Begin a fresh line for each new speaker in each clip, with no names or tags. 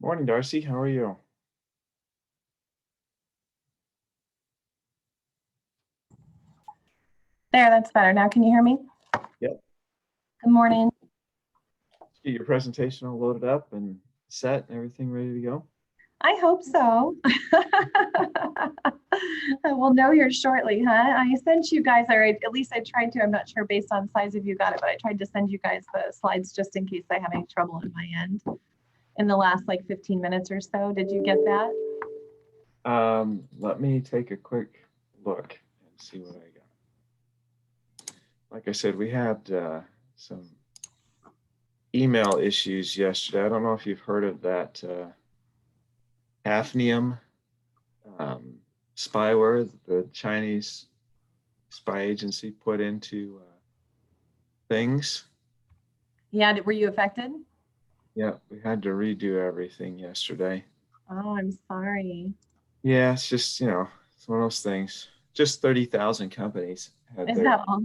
Morning, Darcy. How are you?
There, that's better. Now can you hear me?
Yep.
Good morning.
Get your presentation all loaded up and set and everything ready to go?
I hope so. We'll know here shortly, huh? I sent you guys, or at least I tried to, I'm not sure based on size if you got it, but I tried to send you guys the slides just in case I have any trouble on my end in the last like 15 minutes or so. Did you get that?
Let me take a quick look and see what I got. Like I said, we had some email issues yesterday. I don't know if you've heard of that hafnium spyware the Chinese spy agency put into things.
Yeah, were you affected?
Yeah, we had to redo everything yesterday.
Oh, I'm sorry.
Yeah, it's just, it's one of those things. Just 30,000 companies had
Is
their,
that all?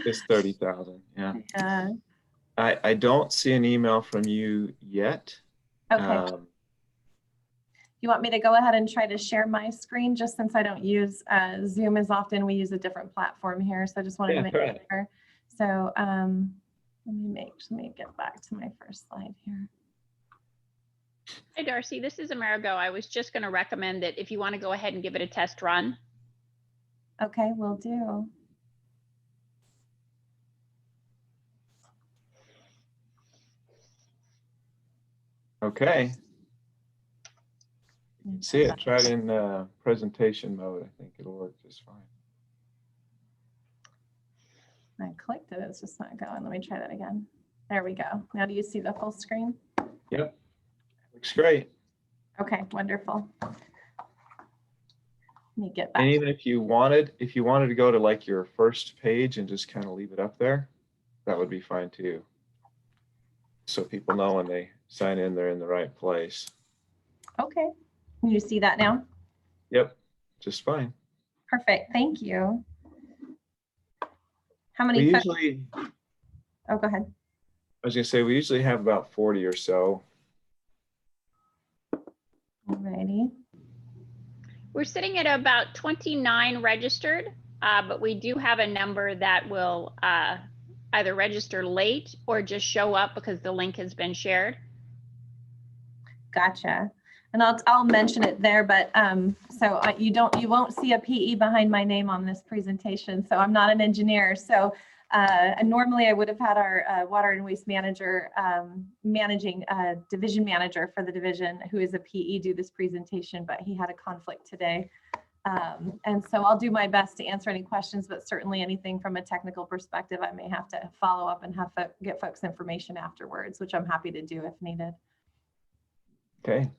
just 30,000. Yeah.
Yeah.
I don't see an email from you yet.
Okay. You want me to go ahead and try to share my screen just since I don't use Zoom as often? We use a different platform here. So I just wanted to make sure. So let me get back to my first slide here.
Hi, Darcy. This is Amerigo. I was just going to recommend that if you want to go ahead and give it a test run.
Okay, will do.
Okay. See it. Try it in presentation mode. I think it'll work just fine.
I clicked it. It's just not going. Let me try that again. There we go. Now do you see the full screen?
Yep. Looks great.
Okay, wonderful. Let me get back.
And even if you wanted to go to like your first page and just kind of leave it up there, that would be fine too. So people know when they sign in, they're in the right place.
Okay. Can you see that now?
Yep. Just fine.
Perfect. Thank you. How many?
We usually,
oh, go ahead.
I was going to say, we usually have about 40 or so.
Alrighty.
We're sitting at about 29 registered, but we do have a number that will either register late or just show up because the link has been shared.
Gotcha. And I'll mention it there, but so you won't see a PE behind my name on this presentation. So I'm not an engineer. So and normally I would have had our water and waste manager managing division manager for the division who is a PE do this presentation, but he had a conflict today. And so I'll do my best to answer any questions, but certainly anything from a technical perspective, I may have to follow up and have get folks information afterwards, which I'm happy to do if needed.
Okay.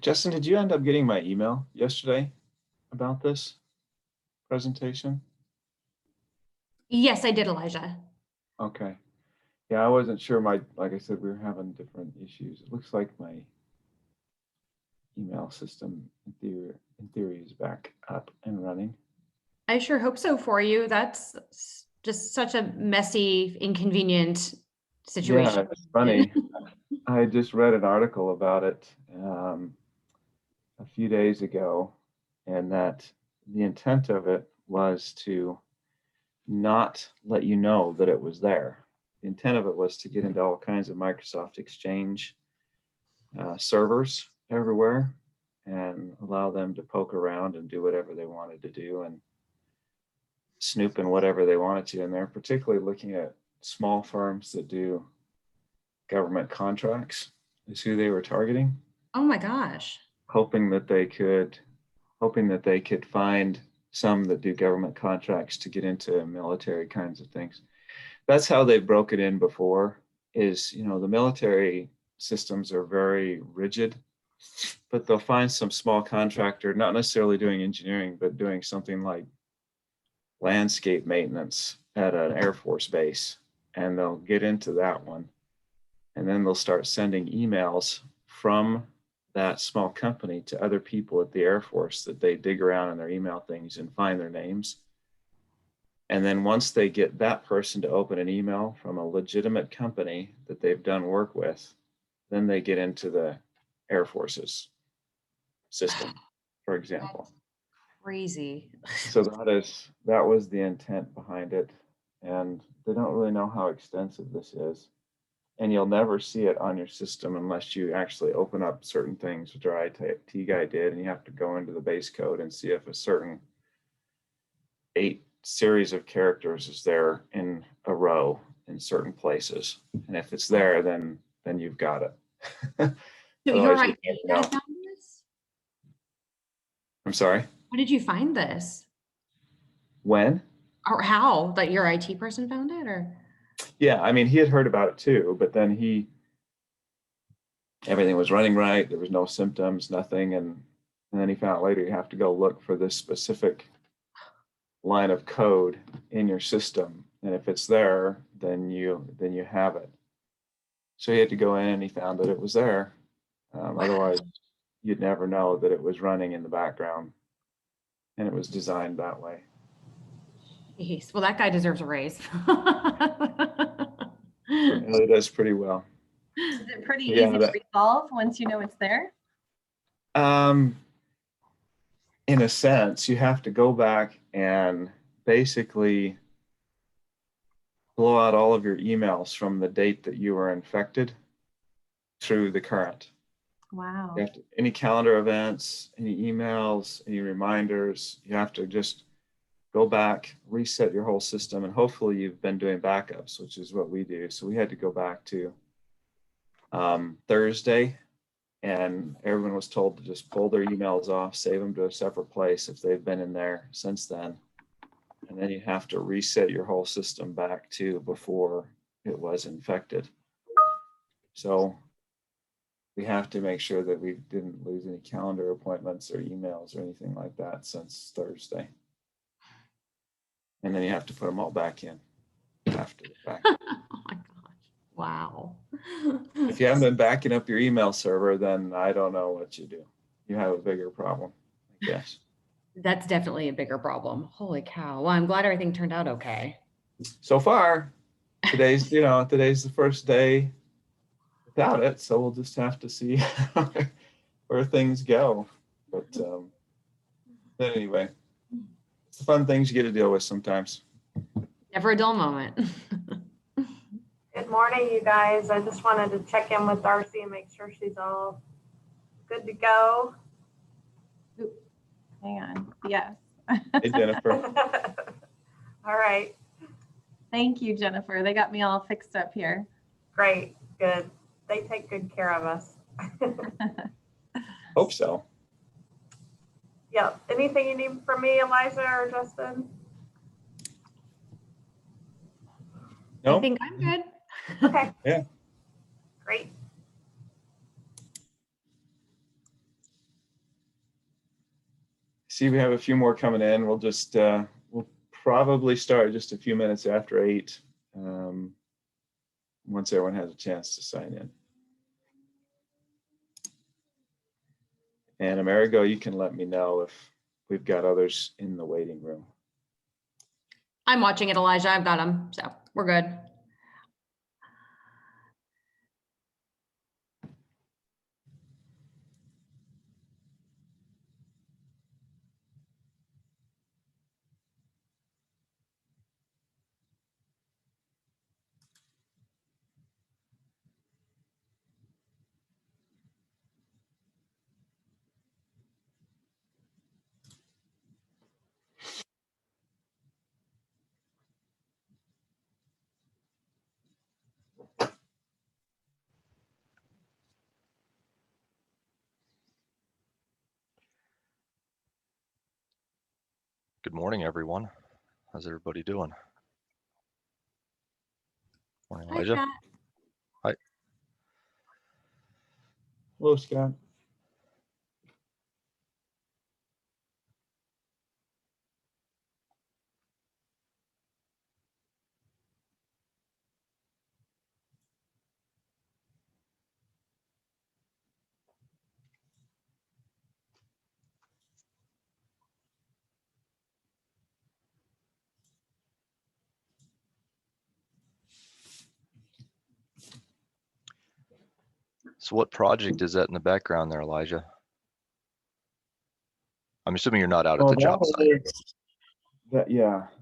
Justin, did you end up getting my email yesterday about this presentation?
Yes, I did, Elijah.
Okay. Yeah, I wasn't sure. Like I said, we were having different issues. It looks like my email system in theory is back up and running.
I sure hope so for you. That's just such a messy, inconvenient situation.
Yeah, it's funny. I just read an article about it a few days ago, and that the intent of it was to not let you know that it was there. The intent of it was to get into all kinds of Microsoft Exchange servers everywhere and allow them to poke around and do whatever they wanted to do and snoop in whatever they wanted to in there, particularly looking at small firms that do government contracts is who they were targeting.
Oh my gosh.
hoping that they could find some that do government contracts to get into military kinds of things. That's how they broke it in before. Is, you know, the military systems are very rigid, but they'll find some small contractor, not necessarily doing engineering, but doing something like landscape maintenance at an Air Force base, and they'll get into that one. And then they'll start sending emails from that small company to other people at the Air Force that they dig around in their email things and find their names. And then once they get that person to open an email from a legitimate company that they've done work with, then they get into the Air Force's system, for example.
Crazy.
So that was the intent behind it. And they don't really know how extensive this is. And you'll never see it on your system unless you actually open up certain things, which our IT guy did, and you have to go into the base code and see if a certain 8 series of characters is there in a row in certain places. And if it's there, then you've got it.
So your
Otherwise,
IT
you never
guy
know.
found this?
I'm sorry,
How did you find this?
when?
Or how? That your IT person found it, or?
Yeah, I mean, he had heard about it too, but then everything was running right. There was no symptoms, nothing. And then he found out later you have to go look for this specific line of code in your system. And if it's there, then you have it. So he had to go in and he found that it was there. Otherwise, you'd never know that it was running in the background. And it was designed that way.
Jeez. Well, that guy deserves a raise.
It really does pretty well.
Is it pretty
Yeah,
easy to resolve once you know it's there?
In a sense, you have to go back and basically blow out all of your emails from the date that you were infected through the current.
Wow.
You have to, any calendar events, any emails, any reminders, you have to just go back, reset your whole system, and hopefully you've been doing backups, which is what we do. So we had to go back to Thursday, and everyone was told to just pull their emails off, save them to a separate place if they've been in there since then. And then you have to reset your whole system back to before it was infected. So we have to make sure that we didn't lose any calendar appointments or emails or anything like that since Thursday. And then you have to put them all back in after the fact.
Oh my gosh. Wow.
If you haven't been backing up your email server, then I don't know what you do. You have a bigger problem, I guess.
That's definitely a bigger problem. Holy cow. Well, I'm glad everything turned out okay.
So far, today's the first day without it, so we'll just have to see where things go. But anyway, it's the fun things you get to deal with sometimes.
Never a dull moment.
Good morning, you guys. I just wanted to check in with Darcy and make sure she's all good to go.
Hang on. Yes.
Hey, Jennifer.
All right,
Thank you, Jennifer. They got me all fixed up here.
great, good. They take good care of us.
Hope so.
Yep. Anything you need from me, Eliza or Justin?
I
No?
think I'm good.
Okay.
Yeah.
Great.
see we have a few more coming in. We'll just, we'll probably start just a few minutes after 8, once everyone has a chance to sign in. And Amerigo, you can let me know if we've got others in the waiting room.
I'm watching it, Elijah. I've got them, so we're good.
Good morning, everyone. How's everybody doing? Morning,
Hi,
Elijah.
Scott.
Hi.
Hello, Scott.
So what project is that in the background there, Elijah? I'm assuming you're not out at
Oh,
the job
that
site.
is,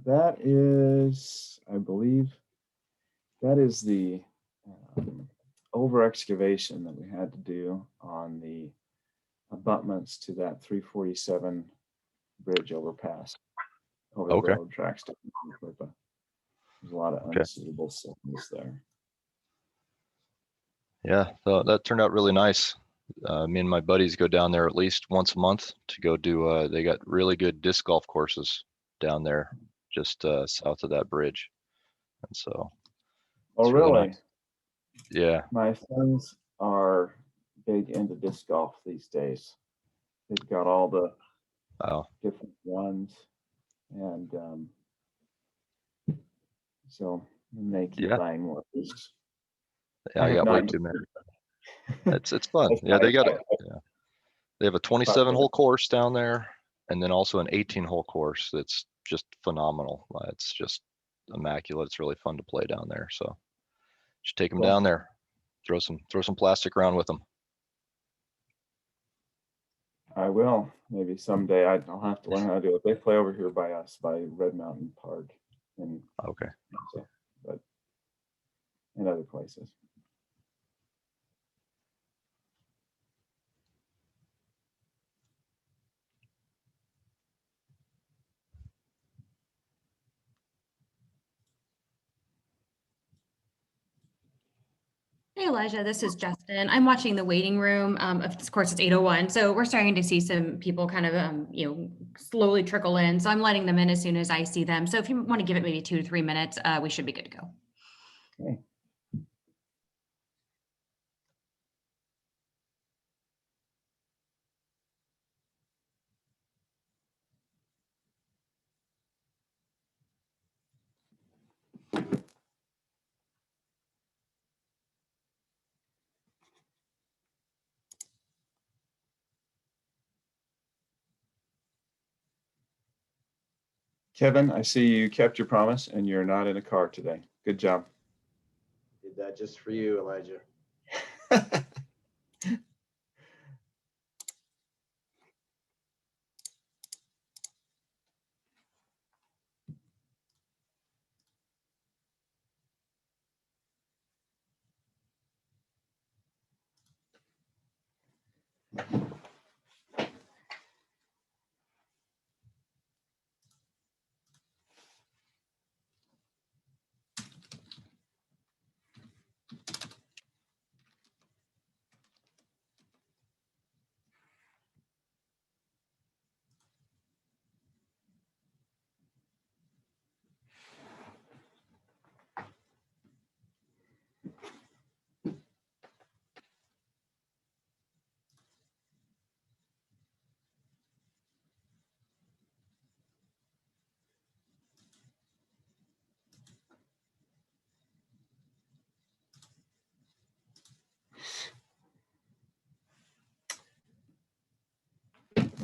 that is, I believe, that is the over excavation that we had to do on the abutments to that 347 bridge overpass over the
Okay.
railroad tracks. There's a lot of
Okay.
unsuitable surface there.
Yeah, so that turned out really nice. Me and my buddies go down there at least once a month to go do, they got really good disc golf courses down there just south of that bridge. And so,
Oh,
it's really
really?
nice. Yeah,
My sons are big into disc golf these days. They've got all the
wow.
different ones, and so they keep
Yeah,
buying more discs.
yeah, I
have
got way
not
too many.
used
It's fun.
That's
Yeah, they got
nice.
it. Yeah. They have a 27-hole course down there, and then also an 18-hole course that's just phenomenal. It's just immaculate. It's really fun to play down there. So just take them
Cool.
down there, throw some plastic around with them.
I will. Maybe someday I'll have to learn how to do it. They play over here by us, by Red Mountain Park, and
Okay.
so, but in other places.
Hey, Elijah, this is Justin. I'm watching the waiting room. Of course, it's 8:01, so we're starting to see some people kind of, slowly trickle in. So I'm letting them in as soon as I see them. So if you want to give it maybe 2 to 3 minutes, we should be good to go.
Okay. Kevin, I see you kept your promise and you're not in a car today. Good job.
Did that just for you, Elijah.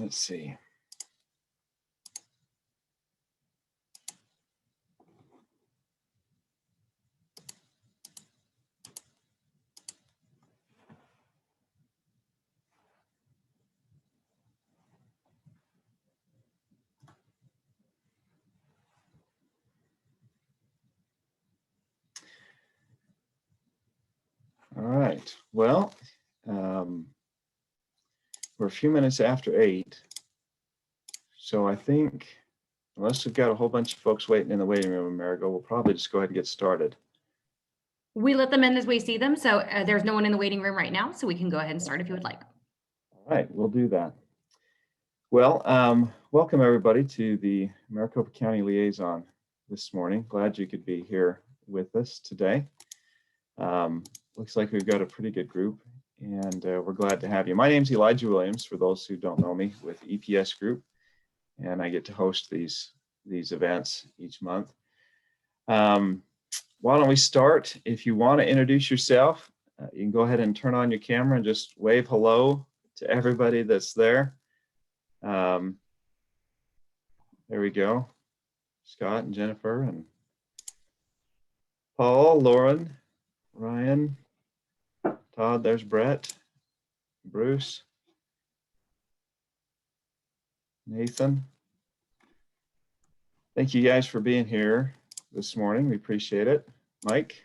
let's see. All right, well, we're a few minutes after 8. So I think, unless we've got a whole bunch of folks waiting in the waiting room, Marigold, we'll probably just go ahead and get started.
We let them in as we see them. So there's no one in the waiting room right now. So we can go ahead and start if you would like.
All right, we'll do that. Well, welcome everybody to the Maricopa County Liaison this morning. Glad you could be here with us today. Looks like we've got a pretty good group, and we're glad to have you. My name's Elijah Williams, for those who don't know me, with EPS Group, and I get to host these events each month. Why don't we start? If you want to introduce yourself, you can go ahead and turn on your camera and just wave hello to everybody that's there. There we go. Scott and Jennifer and Paul, Lauren, Ryan, Todd, there's Brett, Bruce, Nathan. Thank you guys for being here this morning. We appreciate it. Mike.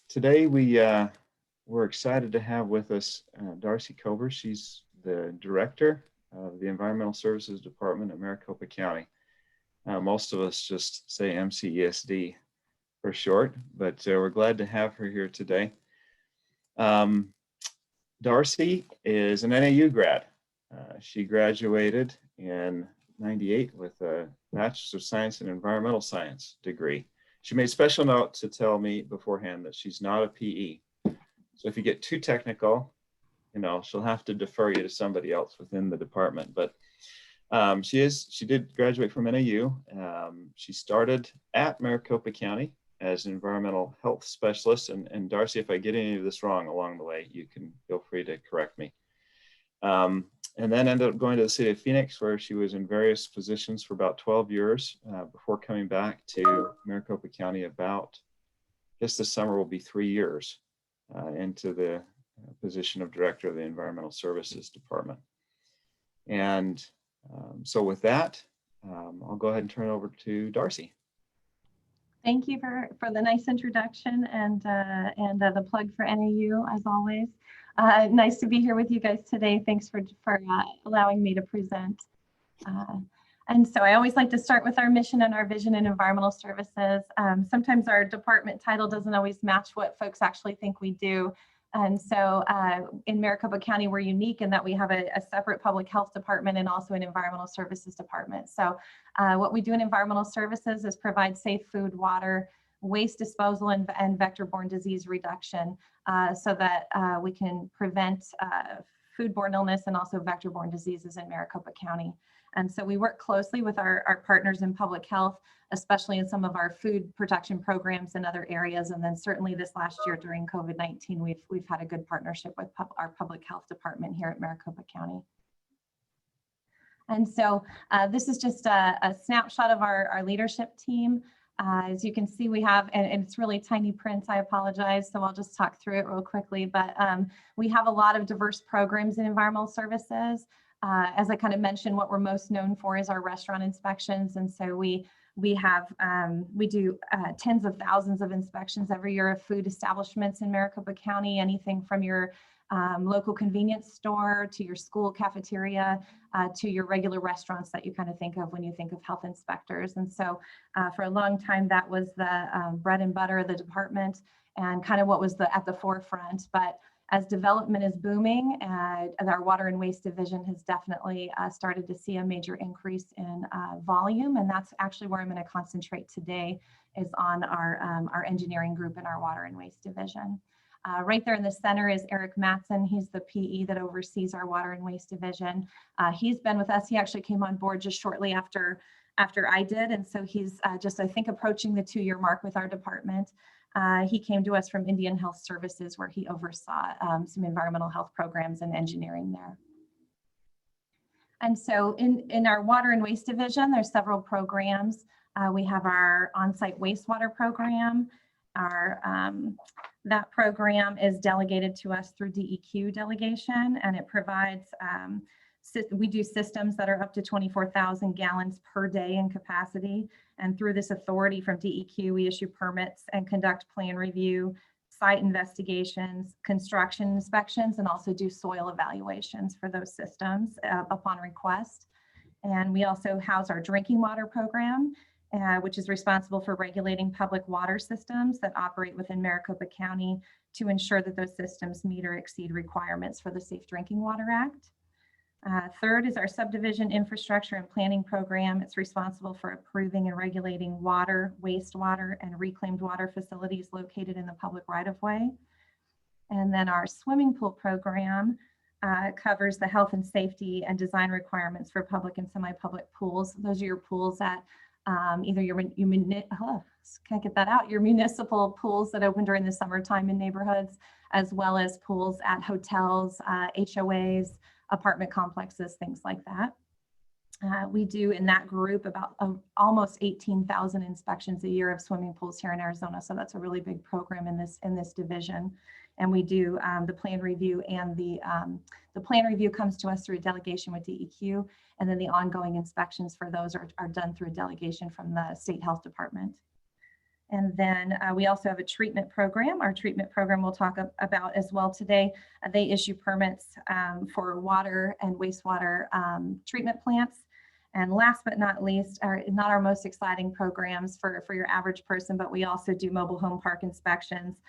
Today we're excited to have with us Darcy Cover. She's the director of the Environmental Services Department at Maricopa County. Most of us just say MCESD for short, but we're glad to have her here today. Darcy is an NAU grad. She graduated in '98 with a Bachelor's of Science in Environmental Science degree. She made special note to tell me beforehand that she's not a PE. So if you get too technical, you know, she'll have to defer you to somebody else within the department. But she did graduate from NAU. She started at Maricopa County as an environmental health specialist. And Darcy, if I get any of this wrong along the way, you can feel free to correct me. And then ended up going to the city of Phoenix, where she was in various positions for about 12 years before coming back to Maricopa County about, just this summer will be 3 years into the position of director of the Environmental Services Department. And so with that, I'll go ahead and turn it over to Darcy.
Thank you for the nice introduction and the plug for NAU, as always. Nice to be here with you guys today. Thanks for allowing me to present. And so I always like to start with our mission and our vision in environmental services. Sometimes our department title doesn't always match what folks actually think we do. And so in Maricopa County, we're unique in that we have a separate public health department and also an environmental services department. So what we do in environmental services is provide safe food, water, waste disposal, and vector-borne disease reduction so that we can prevent foodborne illness and also vector-borne diseases in Maricopa County. And so we work closely with our partners in public health, especially in some of our food protection programs and other areas. And then certainly this last year during COVID-19, we've had a good partnership with our public health department here at Maricopa County. And so this is just a snapshot of our leadership team. As you can see, we have, and it's really tiny print, I apologize, so I'll just talk through it real quickly, but we have a lot of diverse programs in environmental services. As I kind of mentioned, what we're most known for is our restaurant inspections. And so we do tens of thousands of inspections every year of food establishments in Maricopa County, anything from your local convenience store to your school cafeteria to your regular restaurants that you kind of think of when you think of health inspectors. And so for a long time, that was the bread and butter of the department and kind of what was at the forefront. But as development is booming, our water and waste division has definitely started to see a major increase in volume. And that's actually where I'm going to concentrate today, is on our engineering group and our water and waste division. Right there in the center is Eric Matson. He's the PE that oversees our water and waste division. He's been with us. He actually came on board just shortly after I did. And so he's just, I think, approaching the 2-year mark with our department. He came to us from Indian Health Services, where he oversaw some environmental health programs and engineering there. And so in our water and waste division, there's several programs. We have our on-site wastewater program. That program is delegated to us through DEQ delegation, and it provides, we do systems that are up to 24,000 gallons per day in capacity. And through this authority from DEQ, we issue permits and conduct plan review, site investigations, construction inspections, and also do soil evaluations for those systems upon request. And we also house our drinking water program, which is responsible for regulating public water systems that operate within Maricopa County to ensure that those systems meet or exceed requirements for the Safe Drinking Water Act. Third is our subdivision infrastructure and planning program. It's responsible for approving and regulating water, wastewater, and reclaimed water facilities located in the public right-of-way. And then our swimming pool program covers the health and safety and design requirements for public and semi-public pools. Those are your pools that either your municipal pools that open during the summertime in neighborhoods, as well as pools at hotels, HOAs, apartment complexes, things like that. We do in that group about almost 18,000 inspections a year of swimming pools here in Arizona. So that's a really big program in this division. And we do the plan review, and the plan review comes to us through a delegation with DEQ, and then the ongoing inspections for those are done through a delegation from the State Health Department. And then we also have a treatment program. Our treatment program we'll talk about as well today. They issue permits for water and wastewater treatment plants. And last but not least, not our most exciting programs for your average person, but we also do mobile home park inspections.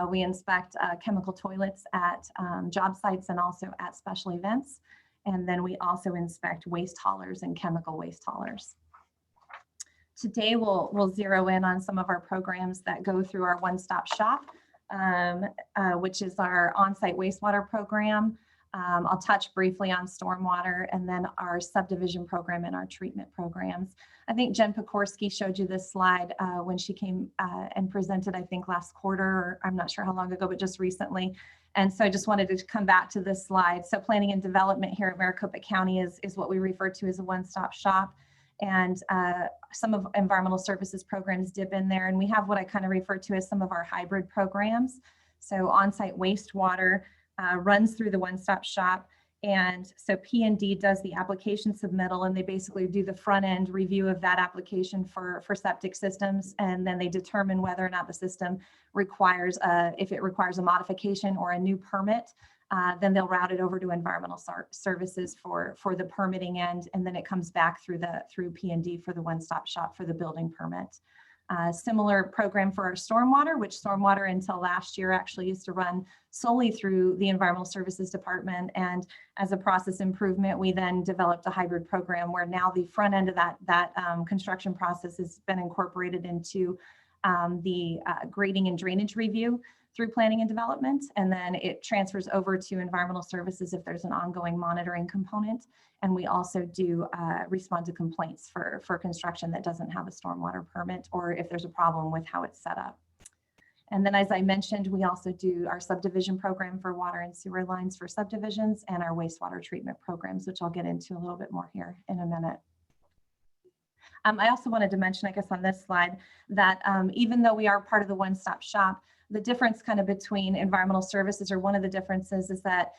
We inspect chemical toilets at job sites and also at special events. And then we also inspect waste haulers and chemical waste haulers. Today, we'll zero in on some of our programs that go through our one-stop shop, which is our on-site wastewater program. I'll touch briefly on stormwater, and then our subdivision program and our treatment programs. I think Jen Pekorski showed you this slide when she came and presented, I think last quarter, or I'm not sure how long ago, but just recently. And so I just wanted to come back to this slide. So planning and development here at Maricopa County is what we refer to as a one-stop shop. And some of environmental services programs dip in there. And we have what I kind of refer to as some of our hybrid programs. So on-site wastewater runs through the one-stop shop. And so P&D does the application submittal, and they basically do the front end review of that application for septic systems. And then they determine whether or not the system requires, if it requires a modification or a new permit, then they'll route it over to environmental services for the permitting end. And then it comes back through P&D for the one-stop shop for the building permit. Similar program for our stormwater, which stormwater until last year actually used to run solely through the Environmental Services Department. And as a process improvement, we then developed a hybrid program where now the front end of that construction process has been incorporated into the grading and drainage review through planning and development. And then it transfers over to environmental services if there's an ongoing monitoring component. And we also do respond to complaints for construction that doesn't have a stormwater permit, or if there's a problem with how it's set up. And then, as I mentioned, we also do our subdivision program for water and sewer lines for subdivisions, and our wastewater treatment programs, which I'll get into a little bit more here in a minute. I also wanted to mention, I guess on this slide, that even though we are part of the one-stop shop, the difference kind of between environmental services, or one of the differences, is that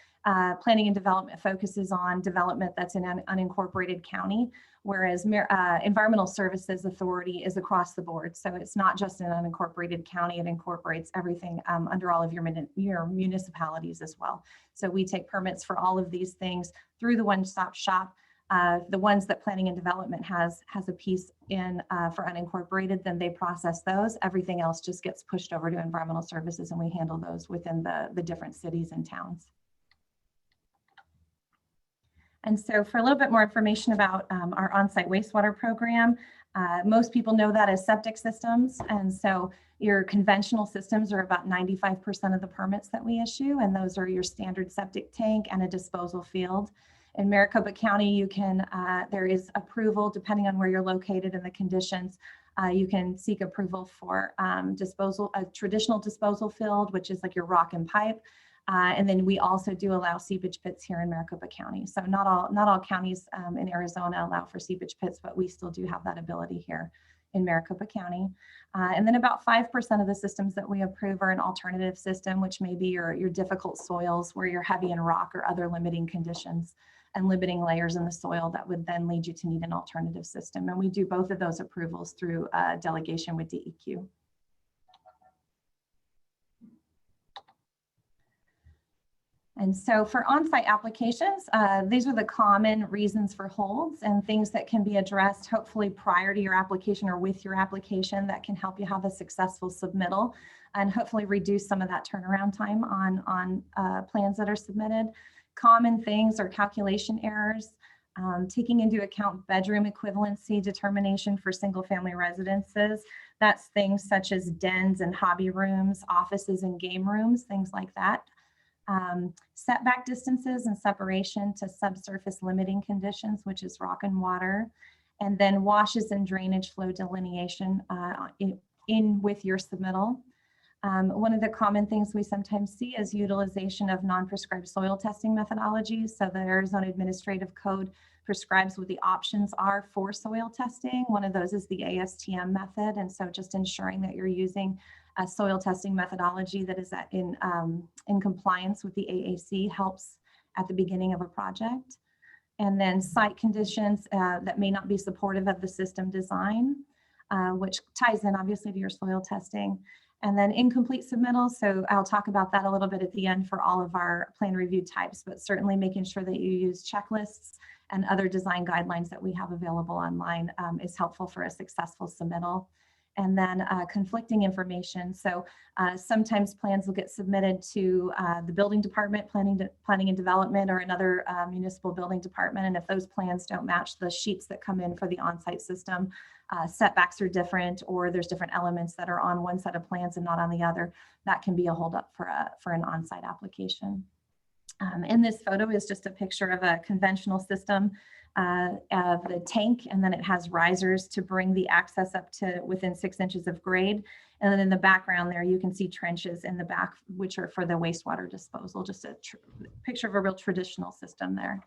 planning and development focuses on development that's in an unincorporated county, whereas environmental services authority is across the board. So it's not just an unincorporated county, it incorporates everything under all of your municipalities as well. So we take permits for all of these things through the one-stop shop. The ones that planning and development has a piece in for unincorporated, then they process those. Everything else just gets pushed over to environmental services, and we handle those within the different cities and towns. And so for a little bit more information about our on-site wastewater program, most people know that as septic systems. And so your conventional systems are about 95% of the permits that we issue, and those are your standard septic tank and a disposal field. In Maricopa County, you can, there is approval depending on where you're located and the conditions. You can seek approval for disposal, a traditional disposal field, which is like your rock and pipe. And then we also do allow seepage pits here in Maricopa County. So not all counties in Arizona allow for seepage pits, but we still do have that ability here in Maricopa County. And then about 5% of the systems that we approve are an alternative system, which may be your difficult soils where you're heavy in rock or other limiting conditions and limiting layers in the soil that would then lead you to need an alternative system. And we do both of those approvals through delegation with DEQ. And so for on-site applications, these are the common reasons for holds and things that can be addressed hopefully prior to your application or with your application that can help you have a successful submittal and hopefully reduce some of that turnaround time on plans that are submitted. Common things are calculation errors, taking into account bedroom equivalency determination for single family residences. That's things such as dens and hobby rooms, offices and game rooms, things like that. Setback distances and separation to subsurface limiting conditions, which is rock and water, and then washes and drainage flow delineation in with your submittal. One of the common things we sometimes see is utilization of non-prescribed soil testing methodologies. So the Arizona Administrative Code prescribes what the options are for soil testing. One of those is the ASTM method. And so just ensuring that you're using a soil testing methodology that is in compliance with the AAC helps at the beginning of a project. And then site conditions that may not be supportive of the system design, which ties in obviously to your soil testing. And then incomplete submittals. So I'll talk about that a little bit at the end for all of our plan review types, but certainly making sure that you use checklists and other design guidelines that we have available online is helpful for a successful submittal. And then conflicting information. So sometimes plans will get submitted to the building department, planning and development, or another municipal building department. And if those plans don't match the sheets that come in for the on-site system, setbacks are different, or there's different elements that are on one set of plans and not on the other, that can be a holdup for an on-site application. And this photo is just a picture of a conventional system of the tank, and then it has risers to bring the access up to within 6 inches of grade. And then in the background there, you can see trenches in the back, which are for the wastewater disposal, just a picture of a real traditional system there.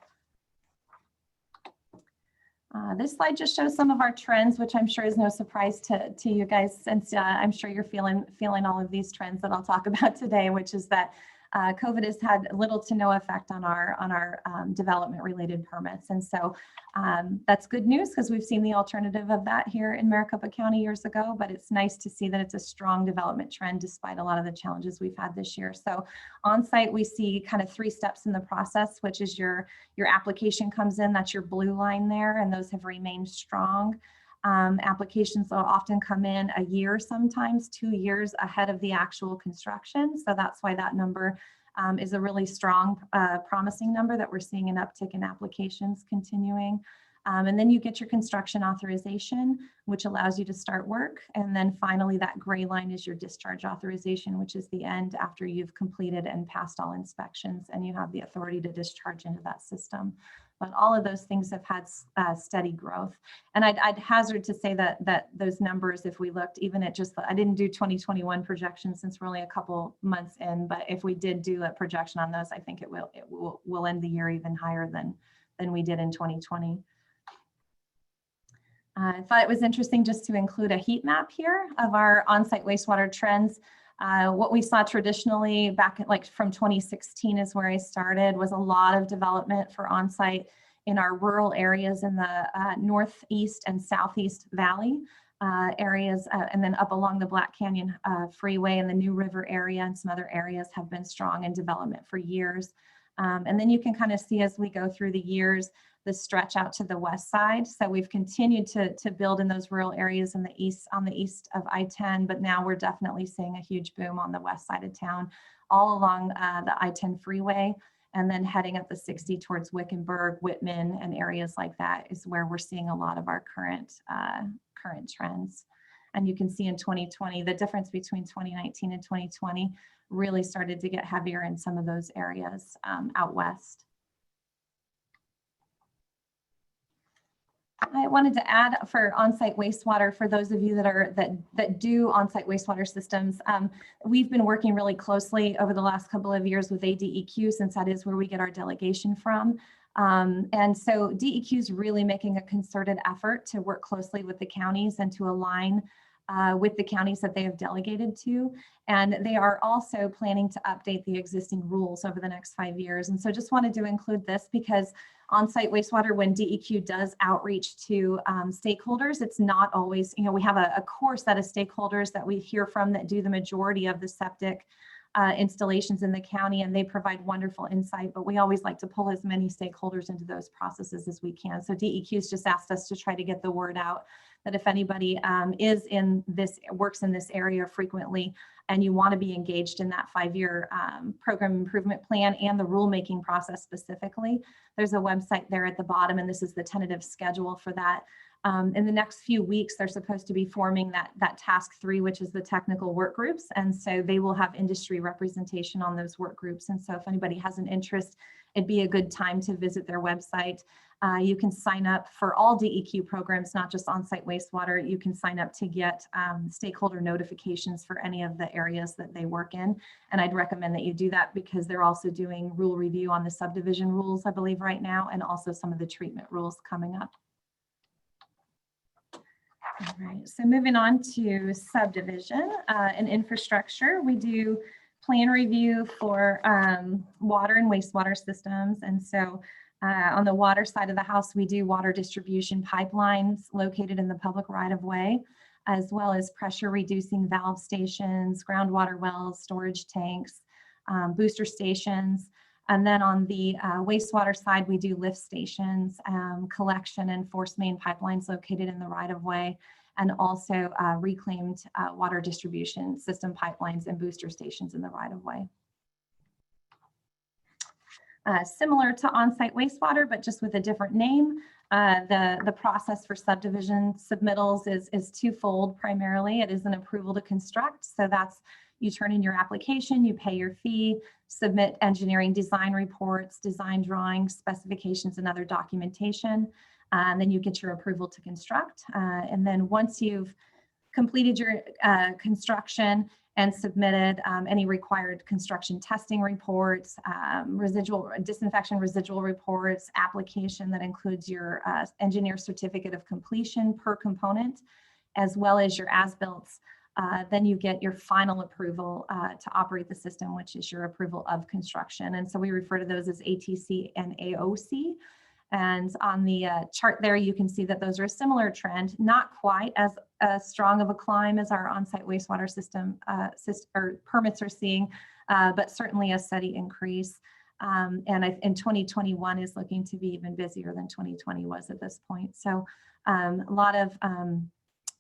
This slide just shows some of our trends, which I'm sure is no surprise to you guys, since I'm sure you're feeling all of these trends that I'll talk about today, which is that COVID has had little to no effect on our development related permits. And so that's good news because we've seen the alternative of that here in Maricopa County years ago, but it's nice to see that it's a strong development trend despite a lot of the challenges we've had this year. So on site, we see kind of 3 steps in the process, which is your application comes in, that's your blue line there, and those have remained strong. Applications will often come in a year, sometimes 2 years ahead of the actual construction. So that's why that number is a really strong, promising number that we're seeing an uptick in applications continuing. And then you get your construction authorization, which allows you to start work. And then finally, that gray line is your discharge authorization, which is the end after you've completed and passed all inspections and you have the authority to discharge into that system. But all of those things have had steady growth. And I'd hazard to say that those numbers, if we looked even at just, I didn't do 2021 projections since we're only a couple months in, but if we did do a projection on those, I think it will end the year even higher than we did in 2020. I thought it was interesting just to include a heat map here of our on-site wastewater trends. What we saw traditionally back at from 2016 is where I started, was a lot of development for on-site in our rural areas in the northeast and southeast valley areas, and then up along the Black Canyon Freeway and the New River area and some other areas have been strong in development for years. And then you can kind of see as we go through the years, the stretch out to the west side. So we've continued to build in those rural areas in the east, on the east of I-10, but now we're definitely seeing a huge boom on the west side of town, all along the I-10 freeway, and then heading up the 60 towards Wickenburg, Whitman, and areas like that is where we're seeing a lot of our current trends. And you can see in 2020, the difference between 2019 and 2020 really started to get heavier in some of those areas out west. I wanted to add for on-site wastewater, for those of you that do on-site wastewater systems, we've been working really closely over the last couple of years with ADEQ, since that is where we get our delegation from. And so DEQ is really making a concerted effort to work closely with the counties and to align with the counties that they have delegated to. And they are also planning to update the existing rules over the next 5 years. And so just wanted to include this because on-site wastewater, when DEQ does outreach to stakeholders, it's not always, we have a core set of stakeholders that we hear from that do the majority of the septic installations in the county, and they provide wonderful insight, but we always like to pull as many stakeholders into those processes as we can. So DEQ's just asked us to try to get the word out that if anybody works in this area frequently, and you want to be engaged in that 5-year program improvement plan and the rulemaking process specifically, there's a website there at the bottom, and this is the tentative schedule for that. In the next few weeks, they're supposed to be forming that task 3, which is the technical work groups. And so they will have industry representation on those work groups. And so if anybody has an interest, it'd be a good time to visit their website. You can sign up for all DEQ programs, not just on-site wastewater. You can sign up to get stakeholder notifications for any of the areas that they work in. And I'd recommend that you do that because they're also doing rule review on the subdivision rules, I believe, right now, and also some of the treatment rules coming up. All right, so moving on to subdivision and infrastructure, we do plan review for water and wastewater systems. And so on the water side of the house, we do water distribution pipelines located in the public right-of-way, as well as pressure reducing valve stations, groundwater wells, storage tanks, booster stations. And then on the wastewater side, we do lift stations, collection and force main pipelines located in the right-of-way, and also reclaimed water distribution system pipelines and booster stations in the right-of-way. Similar to on-site wastewater, but just with a different name. The process for subdivision submittals is twofold primarily. It is an approval to construct. So that's, you turn in your application, you pay your fee, submit engineering design reports, design drawings, specifications, and other documentation. And then you get your approval to construct. And then once you've completed your construction and submitted any required construction testing reports, residual disinfection residual reports, application that includes your engineer certificate of completion per component, as well as your as-builts, then you get your final approval to operate the system, which is your approval of construction. And so we refer to those as ATC and AOC. And on the chart there, you can see that those are a similar trend, not quite as strong of a climb as our on-site wastewater system or permits are seeing, but certainly a steady increase. And in 2021 is looking to be even busier than 2020 was at this point. So a lot of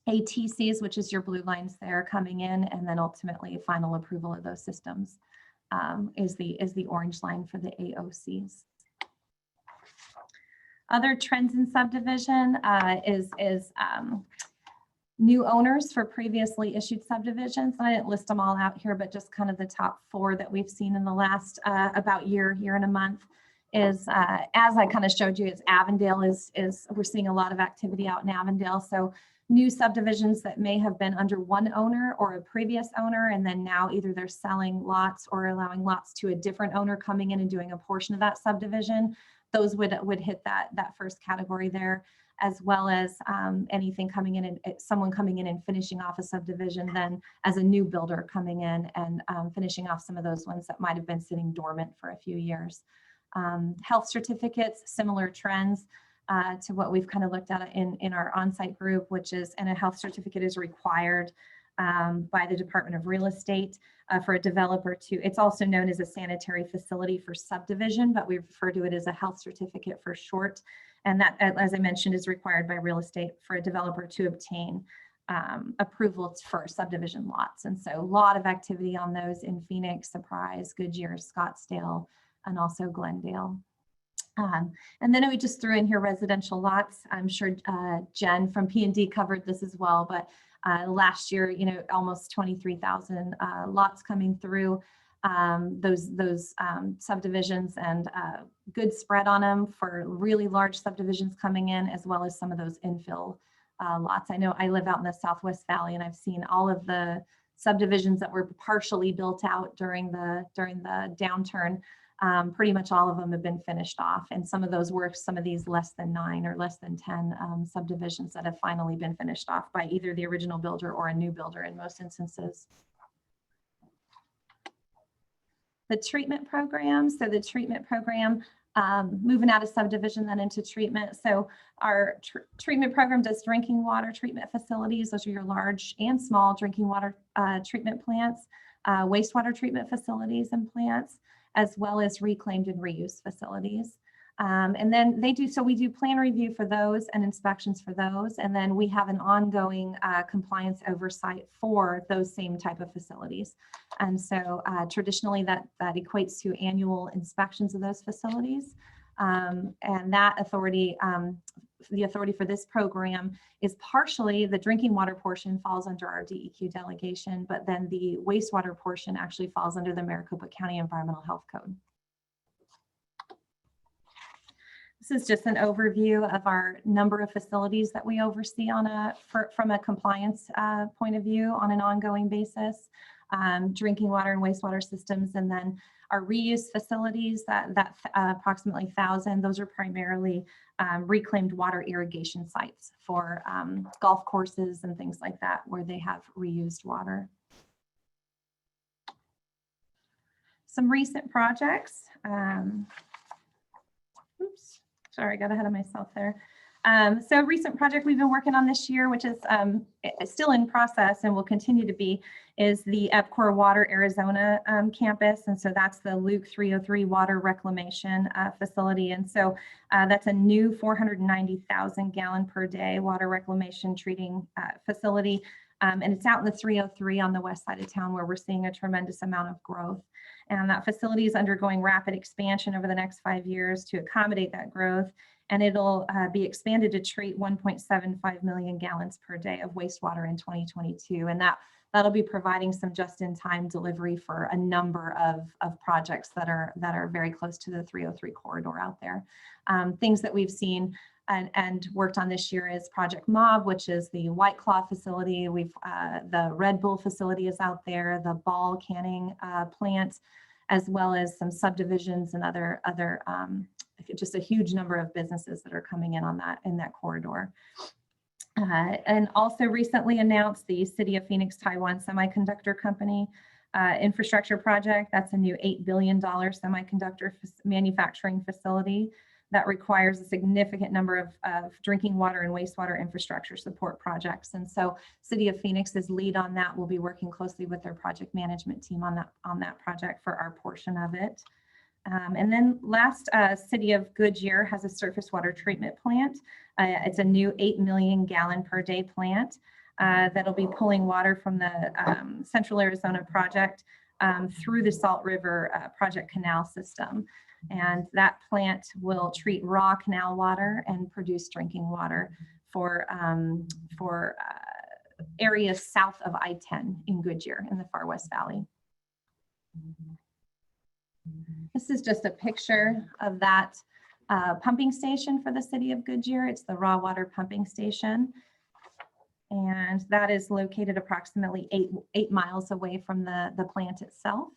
ATCs, which is your blue lines there, coming in, and then ultimately final approval of those systems is the orange line for the AOCs. Other trends in subdivision is new owners for previously issued subdivisions. I didn't list them all out here, but just kind of the top 4 that we've seen in the last about year and a month is, as I kind of showed you, is Avondale is we're seeing a lot of activity out in Avondale. So new subdivisions that may have been under one owner or a previous owner, and then now either they're selling lots or allowing lots to a different owner coming in and doing a portion of that subdivision. Those would hit that first category there, as well as anything coming in and someone coming in and finishing off a subdivision then as a new builder coming in and finishing off some of those ones that might have been sitting dormant for a few years. Health certificates, similar trends to what we've kind of looked at in our on-site group, which is, and a health certificate is required by the Department of Real Estate for a developer to, it's also known as a sanitary facility for subdivision, but we refer to it as a health certificate for short. And that, as I mentioned, is required by real estate for a developer to obtain approval for subdivision lots. And so a lot of activity on those in Phoenix, Surprise, Goodyear, Scottsdale, and also Glendale. And then we just threw in here residential lots. I'm sure Jen from P&D covered this as well, but last year, almost 23,000 lots coming through. those subdivisions, and good spread on them for really large subdivisions coming in, as well as some of those infill lots. I know I live out in the Southwest Valley, and I've seen all of the subdivisions that were partially built out during the downturn. Pretty much all of them have been finished off, and some of those were some of these less than 9 or less than 10 subdivisions that have finally been finished off by either the original builder or a new builder in most instances. The treatment program. So the treatment program, moving out of subdivision then into treatment. So our treatment program does drinking water treatment facilities. Those are your large and small drinking water treatment plants, wastewater treatment facilities and plants, as well as reclaimed and reuse facilities. And then we do plan review for those and inspections for those. And then we have an ongoing compliance oversight for those same type of facilities. And so traditionally that equates to annual inspections of those facilities. And that authority, the authority for this program is partially the drinking water portion falls under our DEQ delegation, but then the wastewater portion actually falls under the Maricopa County Environmental Health Code. This is just an overview of our number of facilities that we oversee from a compliance point of view on an ongoing basis, drinking water and wastewater systems, and then our reuse facilities, that approximately 1,000, those are primarily reclaimed water irrigation sites for golf courses and things like that where they have reused water. Some recent projects. Oops. Sorry, I got ahead of myself there. So a recent project we've been working on this year, which is still in process and will continue to be, is the EPCOR Water Arizona campus. And so that's the Luke 303 water reclamation facility. And so that's a new 490,000 gallon per day water reclamation treating facility. And it's out in the 303 on the west side of town where we're seeing a tremendous amount of growth. And that facility is undergoing rapid expansion over the next 5 years to accommodate that growth. And it'll be expanded to treat 1.75 million gallons per day of wastewater in 2022. And that'll be providing some just-in-time delivery for a number of projects that are very close to the 303 corridor out there. Things that we've seen and worked on this year is Project Mob, which is the White Claw facility. The Red Bull facility is out there, the Ball canning plant, as well as some subdivisions and other just a huge number of businesses that are coming in that corridor. And also recently announced the City of Phoenix Taiwan Semiconductor Company infrastructure project. That's a new $8 billion semiconductor manufacturing facility that requires a significant number of drinking water and wastewater infrastructure support projects. And so City of Phoenix is lead on that. We'll be working closely with their project management team on that project for our portion of it. And then last, City of Goodyear has a surface water treatment plant. It's a new 8 million gallon per day plant that'll be pulling water from the Central Arizona project through the Salt River Project Canal system. And that plant will treat raw canal water and produce drinking water for areas south of I-10 in Goodyear in the Far West Valley. This is just a picture of that pumping station for the City of Goodyear. It's the raw water pumping station. And that is located approximately eight miles away from the plant itself.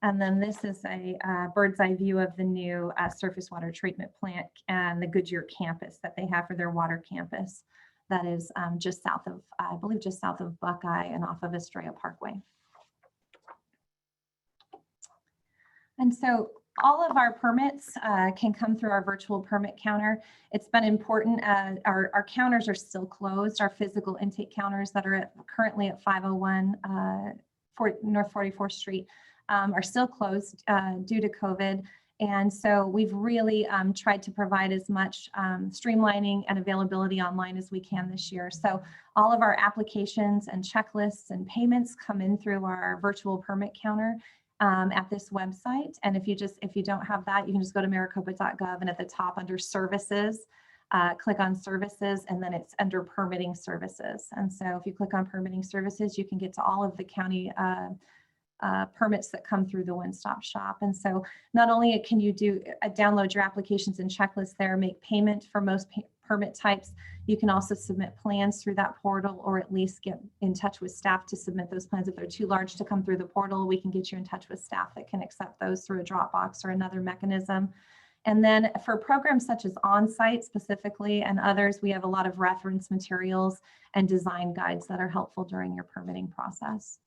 And then this is a bird's eye view of the new surface water treatment plant and the Goodyear campus that they have for their water campus. That is just south of, I believe, just south of Buckeye and off of Estrella Parkway. And so all of our permits can come through our virtual permit counter. It's been important. Our counters are still closed. Our physical intake counters that are currently at 501 North 44th Street are still closed due to COVID. And so we've really tried to provide as much streamlining and availability online as we can this year. So all of our applications and checklists and payments come in through our virtual permit counter at this website. And if you don't have that, you can just go to maricopa.gov, and at the top under services, click on services, and then it's under permitting services. And so if you click on permitting services, you can get to all of the county permits that come through the one-stop shop. And so not only can you download your applications and checklists there, make payment for most permit types, you can also submit plans through that portal, or at least get in touch with staff to submit those plans. If they're too large to come through the portal, we can get you in touch with staff that can accept those through a Dropbox or another mechanism. And then for programs such as on-site specifically and others, we have a lot of reference materials and design guides that are helpful during your permitting process.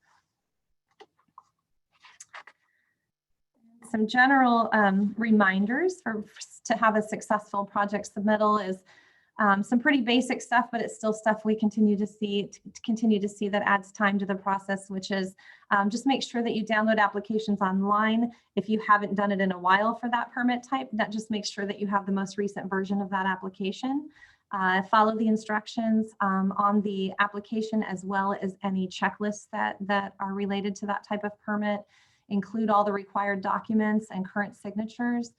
Some general reminders to have a successful project submittal is some pretty basic stuff, but it's still stuff we continue to see that adds time to the process, which is just make sure that you download applications online. If you haven't done it in a while for that permit type, that just makes sure that you have the most recent version of that application. Follow the instructions on the application, as well as any checklists that are related to that type of permit. Include all the required documents and current signatures.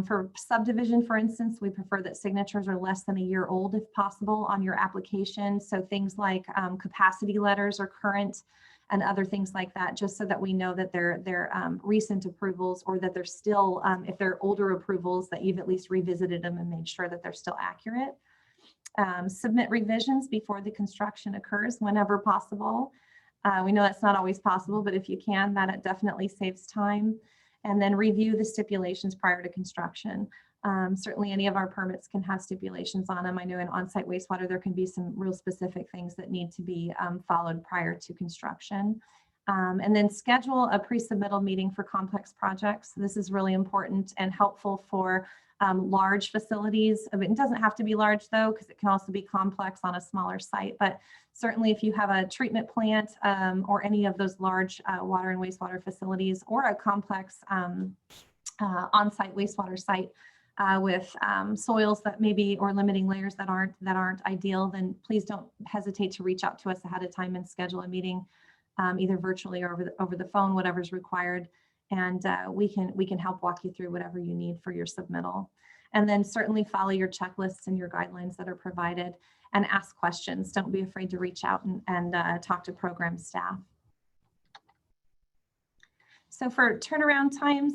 For subdivision, for instance, we prefer that signatures are less than a year old if possible on your application. So things like capacity letters are current and other things like that, just so that we know that they're recent approvals, or that they're still, if they're older approvals, that you've at least revisited them and made sure that they're still accurate. Submit revisions before the construction occurs whenever possible. We know that's not always possible, but if you can, that definitely saves time. And then review the stipulations prior to construction. Certainly any of our permits can have stipulations on them. I know in on-site wastewater, there can be some real specific things that need to be followed prior to construction. And then schedule a pre-submittal meeting for complex projects. This is really important and helpful for large facilities. It doesn't have to be large though, because it can also be complex on a smaller site. But certainly if you have a treatment plant or any of those large water and wastewater facilities, or a complex on-site wastewater site with soils that maybe, or limiting layers that aren't ideal, then please don't hesitate to reach out to us ahead of time and schedule a meeting, either virtually or over the phone, whatever's required. And we can help walk you through whatever you need for your submittal. And then certainly follow your checklists and your guidelines that are provided, and ask questions. Don't be afraid to reach out and talk to program staff. So for turnaround times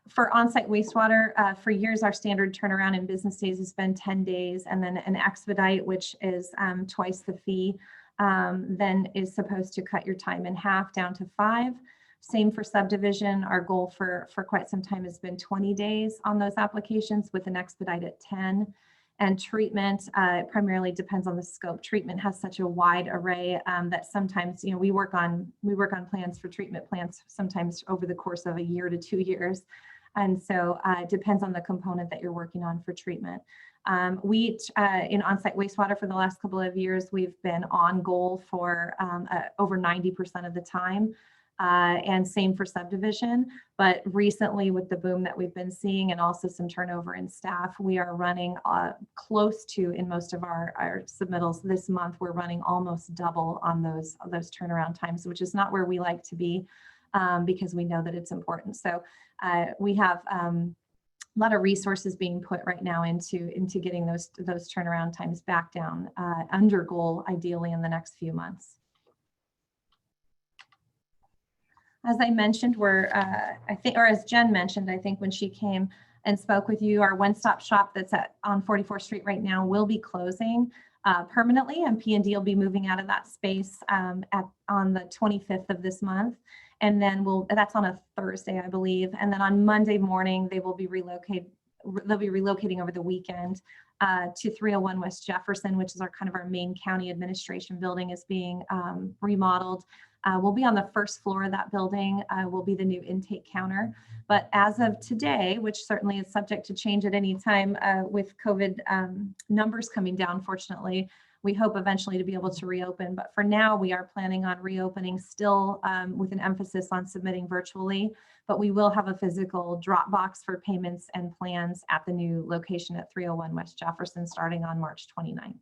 for on-site wastewater, for years our standard turnaround in business days has been 10 days, and then an expedite, which is twice the fee, then is supposed to cut your time in half down to 5. Same for subdivision. Our goal for quite some time has been 20 days on those applications, with an expedite at 10. And treatment primarily depends on the scope. Treatment has such a wide array that sometimes, we work on plans for treatment plants sometimes over the course of a year to 2 years. And so it depends on the component that you're working on for treatment. In on-site wastewater for the last couple of years, we've been on goal for over 90% of the time. And same for subdivision. But recently, with the boom that we've been seeing and also some turnover in staff, we are running close to, in most of our submittals this month, we're running almost double on those turnaround times, which is not where we like to be, because we know that it's important. So we have a lot of resources being put right now into getting those turnaround times back down under goal, ideally in the next few months. As I mentioned, as Jen mentioned, I think when she came and spoke with you, our one-stop shop that's on 44th Street right now will be closing permanently, and P&D will be moving out of that space on the 25th of this month. And then that's on a Thursday, I believe. And then on Monday morning, they will be relocating over the weekend to 301 West Jefferson, which is our main county administration building, is being remodeled. We'll be on the first floor of that building. Will be the new intake counter. But as of today, which certainly is subject to change at any time with COVID numbers coming down, fortunately, we hope eventually to be able to reopen. But for now, we are planning on reopening still with an emphasis on submitting virtually. But we will have a physical drop box for payments and plans at the new location at 301 West Jefferson starting on March 29th.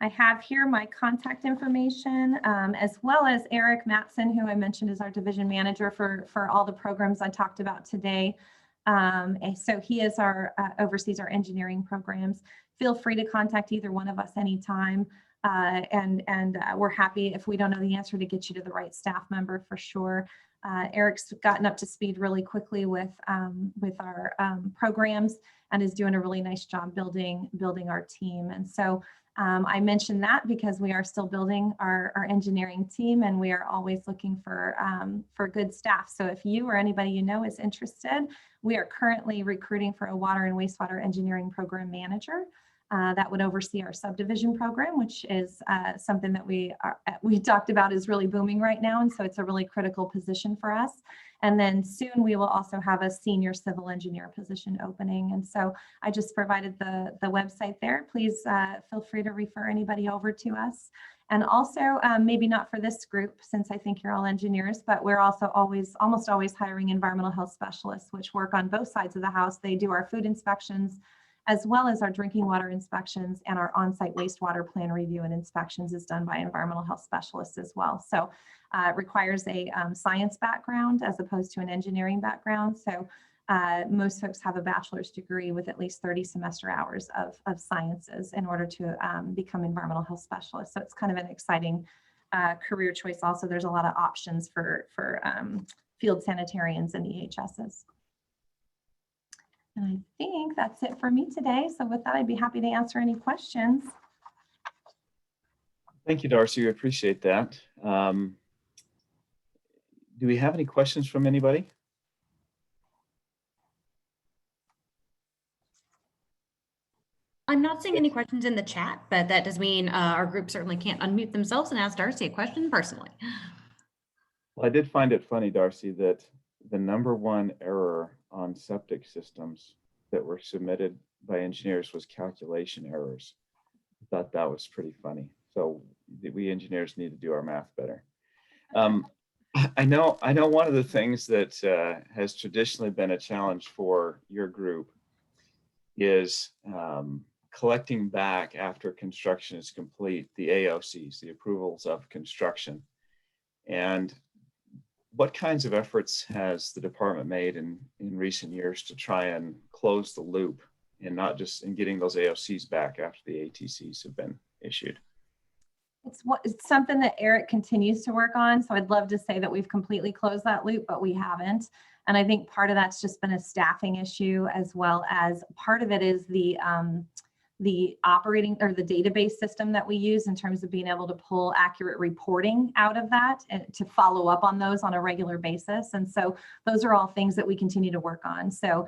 I have here my contact information, as well as Eric Matson, who I mentioned is our division manager for all the programs I talked about today. And so he is our oversees our engineering programs. Feel free to contact either one of us anytime. And we're happy, if we don't know the answer, to get you to the right staff member for sure. Eric's gotten up to speed really quickly with our programs and is doing a really nice job building our team. And so I mentioned that because we are still building our engineering team, and we are always looking for good staff. So if you or anybody you know is interested, we are currently recruiting for a water and wastewater engineering program manager. That would oversee our subdivision program, which is something that we talked about is really booming right now. And so it's a really critical position for us. And then soon we will also have a senior civil engineer position opening. And so I just provided the website there. Please feel free to refer anybody over to us. And also, maybe not for this group, since I think you're all engineers, but we're also almost always hiring environmental health specialists, which work on both sides of the house. They do our food inspections, as well as our drinking water inspections, and our on-site wastewater plan review and inspections is done by environmental health specialists as well. So it requires a science background as opposed to an engineering background. So most folks have a bachelor's degree with at least 30 semester hours of sciences in order to become environmental health specialists. So it's kind of an exciting career choice. Also, there's a lot of options for field sanitarians and EHSs. And I think that's it for me today. So with that, I'd be happy to answer any questions.
Thank you, Darcy. We appreciate that. Do we have any questions from anybody?
I'm not seeing any questions in the chat, but that does mean our group certainly can't unmute themselves and ask Darcy a question personally.
Well, I did find it funny, Darcy, that the #1 error on septic systems that were submitted by engineers was calculation errors. I thought that was pretty funny. So we engineers need to do our math better. I know one of the things that has traditionally been a challenge for your group is collecting back after construction is complete, the AOCs, the approvals of construction. And what kinds of efforts has the department made in recent years to try and close the loop and not just in getting those AOCs back after the ATCs have been issued?
It's something that Eric continues to work on. So I'd love to say that we've completely closed that loop, but we haven't. And I think part of that's just been a staffing issue, as well as part of it is the operating or the database system that we use in terms of being able to pull accurate reporting out of that and to follow up on those on a regular basis. And so those are all things that we continue to work on. So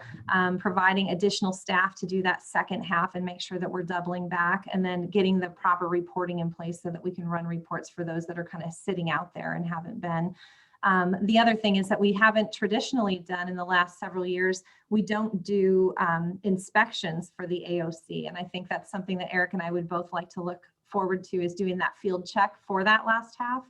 providing additional staff to do that second half and make sure that we're doubling back, and then getting the proper reporting in place so that we can run reports for those that are kind of sitting out there and haven't been. The other thing is that we haven't traditionally done in the last several years, we don't do inspections for the AOC. And I think that's something that Eric and I would both like to look forward to, is doing that field check for that last half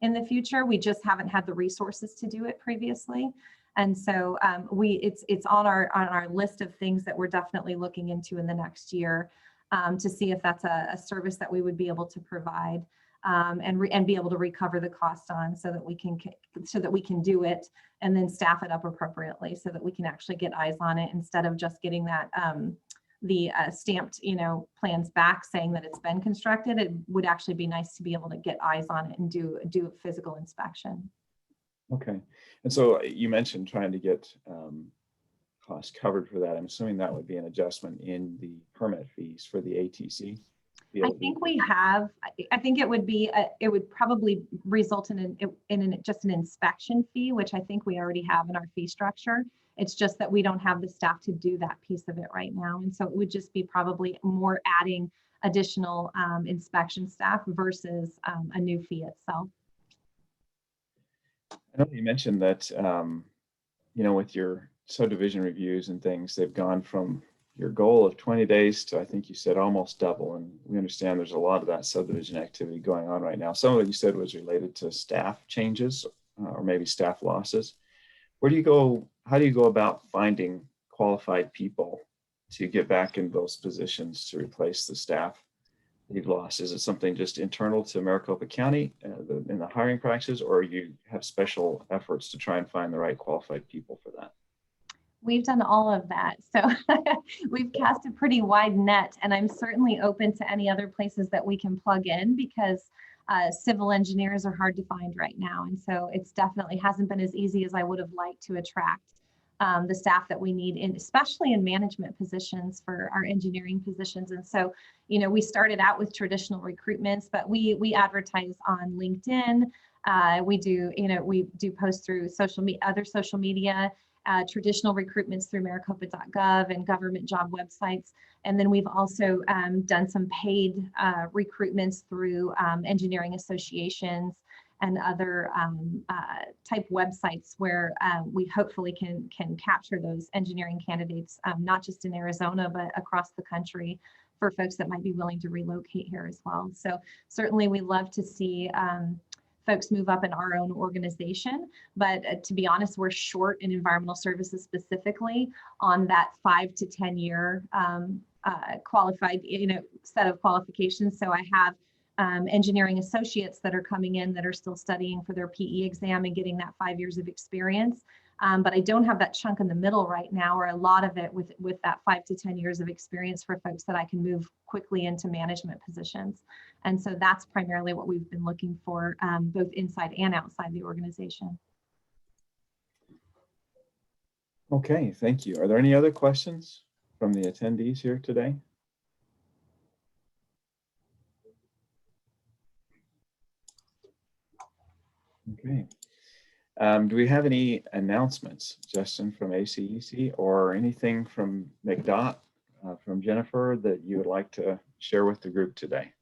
in the future. We just haven't had the resources to do it previously. And so it's on our list of things that we're definitely looking into in the next year to see if that's a service that we would be able to provide. And be able to recover the cost on, so that we can do it and then staff it up appropriately so that we can actually get eyes on it, instead of just getting that the stamped plans back saying that it's been constructed. It would actually be nice to be able to get eyes on it and do a physical inspection.
Okay. And so you mentioned trying to get costs covered for that. I'm assuming that would be an adjustment in the permit fees for the ATC.
I think we have. I think it would be. It would probably result in just an inspection fee, which I think we already have in our fee structure. It's just that we don't have the staff to do that piece of it right now, and so it would just be probably more adding additional inspection staff versus a new fee itself.
I know you mentioned that with your subdivision reviews and things, they've gone from your goal of 20 days to, I think you said, almost double. And we understand there's a lot of that subdivision activity going on right now. Some of it you said was related to staff changes or maybe staff losses. Where do you go? How do you go about finding qualified people to get back in those positions to replace the staff you've lost? Is it something just internal to Maricopa County in the hiring practices, or you have special efforts to try and find the right qualified people for that?
We've done all of that. So we've cast a pretty wide net, and I'm certainly open to any other places that we can plug in, because civil engineers are hard to find right now. And so it's definitely hasn't been as easy as I would have liked to attract the staff that we need, especially in management positions for our engineering positions. And so, you know, we started out with traditional recruitments, but we advertise on LinkedIn. We do posts through other social media, traditional recruitments through maricopa.gov and government job websites. And then we've also done some paid recruitments through engineering associations and other type websites where we hopefully can capture those engineering candidates, not just in Arizona, but across the country, for folks that might be willing to relocate here as well. So certainly we love to see folks move up in our own organization. But to be honest, we're short in environmental services specifically on that 5 to 10 year qualified, set of qualifications. So I have engineering associates that are coming in that are still studying for their PE exam and getting that 5 years of experience. But I don't have that chunk in the middle right now, or a lot of it with that 5 to 10 years of experience for folks that I can move quickly into management positions. And so that's primarily what we've been looking for, both inside and outside the organization.
Okay, thank you. Are there any other questions from the attendees here today? Okay. Do we have any announcements, Justin, from ACEC, or anything from McDOT, from Jennifer, that you would like to share with the group today?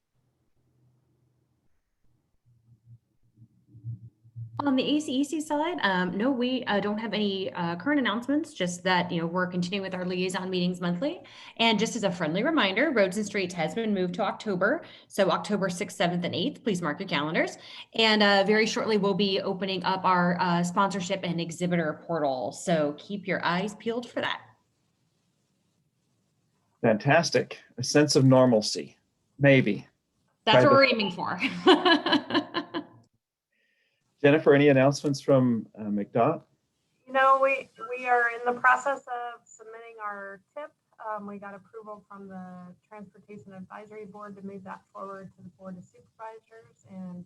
On the ACEC side, no, we don't have any current announcements, just that, we're continuing with our liaison meetings monthly. And just as a friendly reminder, Roads and Streets has been moved to October. So October 6th, 7th, and 8th, please mark your calendars. And very shortly, we'll be opening up our sponsorship and exhibitor portal. So keep your eyes peeled for that.
Fantastic. A sense of normalcy, maybe.
That's what we're aiming for.
Jennifer, any announcements from McDOT?
You know, we are in the process of submitting our TIP. We got approval from the Transportation Advisory Board to move that forward to the Board of Supervisors, and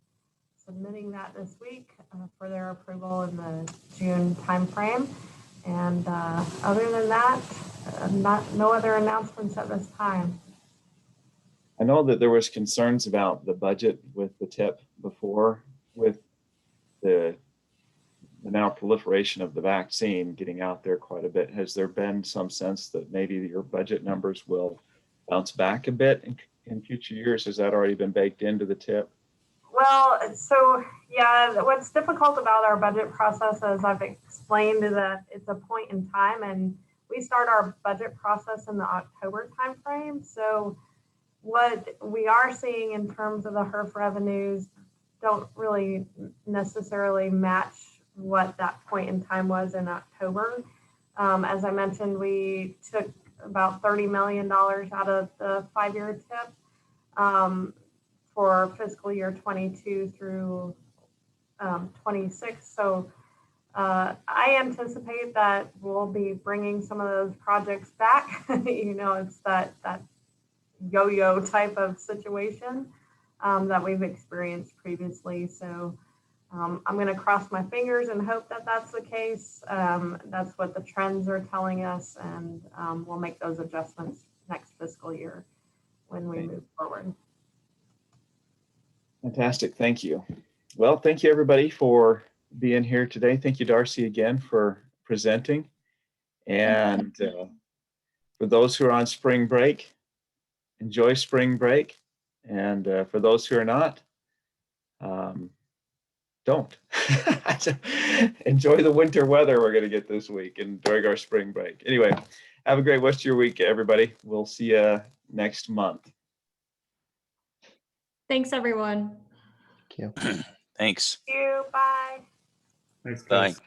submitting that this week for their approval in the June timeframe. And other than that, no other announcements at this time.
I know that there was concerns about the budget with the TIP before, with the now proliferation of the vaccine getting out there quite a bit. Has there been some sense that maybe your budget numbers will bounce back a bit in future years? Has that already been baked into the TIP?
Well, so yeah, what's difficult about our budget process, as I've explained, is that it's a point in time, and we start our budget process in the October timeframe. So what we are seeing in terms of the HERF revenues don't really necessarily match what that point in time was in October. As I mentioned, we took about $30 million out of the 5-year TIP for fiscal year 22 through 26. So I anticipate that we'll be bringing some of those projects back. It's that yo-yo type of situation that we've experienced previously. So I'm going to cross my fingers and hope that that's the case. That's what the trends are telling us, and we'll make those adjustments next fiscal year when we move forward.
Fantastic, thank you. Well, thank you everybody for being here today. Thank you, Darcy, again for presenting. And for those who are on spring break, enjoy spring break. And for those who are not, don't. Enjoy the winter weather we're going to get this week and during our spring break. Anyway, have a great rest of your week, everybody. We'll see you next month.
Thanks, everyone.
Thank you.
Thanks.
Thank you. Bye.
Thanks,
Bye.
guys.